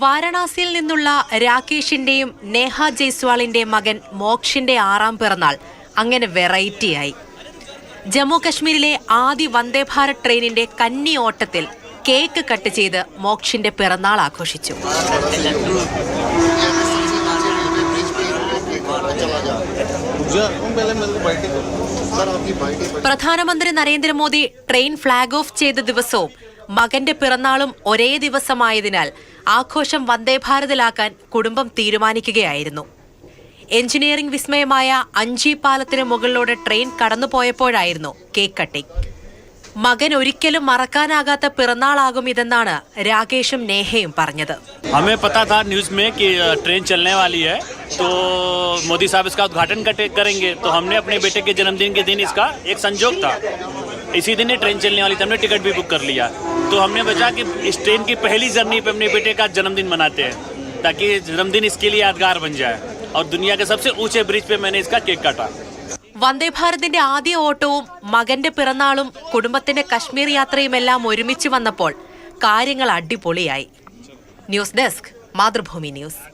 വാരണാസിയിൽ നിന്നുള്ള രാകേഷിന്റെയും നേഹ ജയ്സ്വാളിന്റെ മകൻ മോക്ഷിന്റെ 6ാം പിറന്നാൾ അങ്ങനെ വെറൈറ്റിയായി. ജമ്മു കശ്മീരിലെ ആദ്യ വന്ദേ ഭാരത് ട്രെയിനിന്റെ കന്നി ഓട്ടത്തിൽ കേക്ക് കട്ട് ചെയ്ത് മോക്ഷിന്റെ പിറന്നാൾ ആഘോഷിച്ചു. പ്രധാനമന്ത്രി നരേന്ദ്രമോദി ട്രെയിൻ ഫ്ളാഗ് ഓഫ് ചെയ്ത ദിവസവും മകന്റെ പിറന്നാളും ഒരേ ദിവസമായതിനാൽ ആഘോഷം വന്ദേഭാരതിലാക്കാൻ കുടുംബം തീരുമാനിക്കുകയായിരുന്നു. എഞ്ചിനീയറിംഗ് വിസ്മയമായ അഞ്ചി പാലത്തിന് മുകളിലൂടെ ട്രെയിൻ കടന്നുപോയപ്പോഴായിരുന്നു കേക്ക് കട്ടിംഗ്. മകൻ ഒരിക്കലും മറക്കാനാകാത്ത പിറന്നാളാകും ഇതെന്നാണ് രാകേഷും നേഹയും പറഞ്ഞത്. हमें पता था न्यूज़ में कि ट्रेन चलने वाली है, तो मोदी साहब इसका उद्घाटन करेंगे, तो हमने अपने बेटे के जन्मदिन के दिन इसका एक संजोग था, इसी दिन ये ट्रेन चलने वाली थी, हमने टिकट भी बुक कर लिया. तो हमने बचा कि इस ट्रेन की पहली जर्नी पे अपने बेटे का जन्मदिन मनाते हैं, ताकि जन्मदिन इसके लिए यादगार बन जाए. और दुनिया के सबसे ऊंचे ब्रिज पे मैंने इसका केक काटा. വന്ദേഭാരതിന്റെ ആദ്യ ഓട്ടവും മകന്റെ പിറന്നാളും കുടുംബത്തിന്റെ കശ്മീർ യാത്രയുമെല്ലാം ഒരുമിച്ച് വന്നപ്പോൾ കാര്യങ്ങൾ അടിപൊളിയായി. News desk, Mathrubhumi news.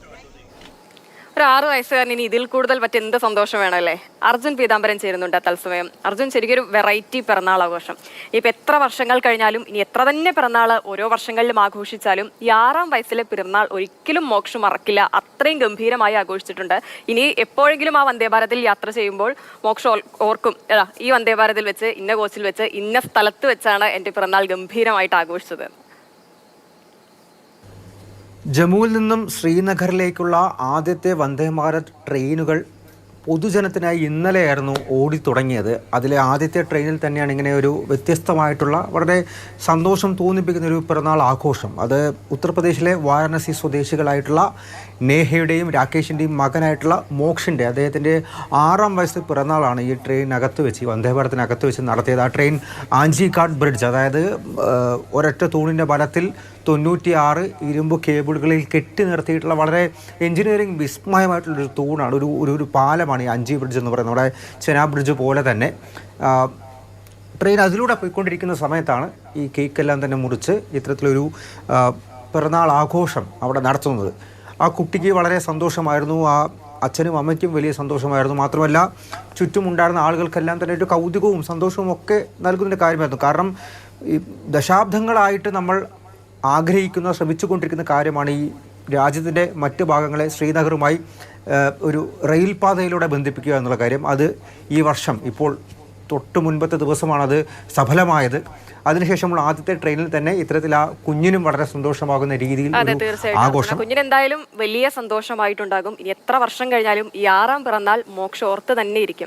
ഒരു 6 വയസ്സുകാരൻ ഇനി ഇതിൽ കൂടുതൽ എന്ത് സന്തോഷം വേണമല്ലേ. അർജുൻ പീതാംബരൻ ചേരുന്നുണ്ട് തത്സമയം. അർജുൻ, ശരിക്കൊരു വെറൈറ്റി പിറന്നാൾ ആഘോഷം. ഇപ്പം എത്ര വർഷങ്ങൾ കഴിഞ്ഞാലും ഇനി എത്ര തന്നെ പിറന്നാൾ ഓരോ വർഷങ്ങളിലും ആഘോഷിച്ചാലും ഈ 6ാം വയസ്സിലെ പിറന്നാൾ ഒരിക്കലും മോക്ഷം മറക്കില്ല. അത്രയും ഗംഭീരമായി ആഘോഷിച്ചിട്ടുണ്ട്. ഇനി എപ്പോഴെങ്കിലും ആ വന്ദേഭാരതിൽ യാത്ര ചെയ്യുമ്പോൾ മോക്ഷം ഓർക്കും, ഈ വന്ദേഭാരതിൽ വെച്ച് ഇന്ന കോച്ചിൽ വെച്ച് ഇന്ന സ്ഥലത്ത് വെച്ചാണ് എൻ്റെ പിറന്നാൾ ഗംഭീരമായിട്ട് ആഘോഷിച്ചത്. ജമ്മുവിൽ നിന്നും ശ്രീനഗറിലേക്കുള്ള ആദ്യത്തെ വന്ദേ ഭാരത് ട്രെയിനുകൾ പൊതുജനത്തിനായി ഇന്നലെയായിരുന്നു ഓടിത്തുടങ്ങിയത്. അതിലെ ആദ്യത്തെ ട്രെയിനിൽ തന്നെയാണ് ഇങ്ങനെ ഒരു വ്യത്യസ്തമായിട്ടുള്ള വളരെ സന്തോഷം തോന്നിപ്പിക്കുന്ന ഒരു പിറന്നാൾ ആഘോഷം. അത് ഉത്തർപ്രദേശിലെ വാരണാസി സ്വദേശികളായിട്ടുള്ള നേഹയുടെയും രാകേഷിൻ്റെയും മകനായിട്ടുള്ള മോക്ഷിൻ്റെ അദ്ദേഹത്തിൻ്റെ 6ാം വയസ്സിൽ പിറന്നാളാണ് ഈ ട്രെയിനകത്ത് വെച്ച്, ഈ വന്ദേ ഭാരതിനകത്ത് വെച്ച് നടത്തിയത്. ആ ട്രെയിൻ ആഞ്ചിഘാട്ട് ബ്രിഡ്ജ്, അതായത് ഒരൊറ്റ തൂണിൻ്റെ ബലത്തിൽ 96 ഇരുമ്പ് കേബിളുകളിൽ കെട്ടി നിർത്തിയിട്ടുള്ള വളരെ എഞ്ചിനീയറിംഗ് വിസ്മയമായിട്ടുള്ളൊരു തൂണാണ്, ഒരു പാലമാണ് ഈ അഞ്ചി ബ്രിഡ്ജ് എന്ന് പറയുന്നത്. നമ്മുടെ ചെനാബ് ബ്രിഡ്ജ് പോലെ തന്നെ ട്രെയിൻ അതിലൂടെ പോയിക്കൊണ്ടിരിക്കുന്ന സമയത്താണ് ഈ കേക്കെല്ലാം തന്നെ മുറിച്ച് ഇത്തരത്തിലൊരു പിറന്നാൾ ആഘോഷം അവിടെ നടത്തുന്നത്. ആ കുട്ടിക്ക് വളരെ സന്തോഷമായിരുന്നു, ആ അച്ഛനും അമ്മയ്ക്കും വലിയ സന്തോഷമായിരുന്നു. മാത്രമല്ല ചുറ്റുമുണ്ടായിരുന്ന ആളുകൾക്കെല്ലാം തന്നെ ഒരു കൗതുകവും സന്തോഷവും ഒക്കെ നൽകുന്നൊരു കാര്യമായിരുന്നു. കാരണം ഈ ദശാബ്ദങ്ങളായിട്ട് നമ്മൾ ശ്രമിച്ചുകൊണ്ടിരിക്കുന്ന കാര്യമാണ് ഈ രാജ്യത്തിൻ്റെ മറ്റ് ഭാഗങ്ങളെ ശ്രീനഗറുമായി ഒരു റെയിൽ പാതയിലൂടെ ബന്ധിപ്പിക്കുക എന്നുള്ള കാര്യം. അത് ഈ വർഷം ഇപ്പോൾ തൊട്ട് മുൻപത്തെ ദിവസമാണത് സഫലമായത്. അതിനുശേഷമുള്ള ആദ്യത്തെ ട്രെയിനിൽ തന്നെ ഇത്തരത്തിൽ ആ കുഞ്ഞിനും വളരെ സന്തോഷമാകുന്ന രീതിയിൽ ആഘോഷം. കുഞ്ഞിനെന്തായാലും വലിയ സന്തോഷമായിട്ടുണ്ടാകും. ഇനി എത്ര വർഷം കഴിഞ്ഞാലും ഈ 6ാം പിറന്നാൾ മോക്ഷം ഓർത്ത് തന്നെ ഇരിക്കും.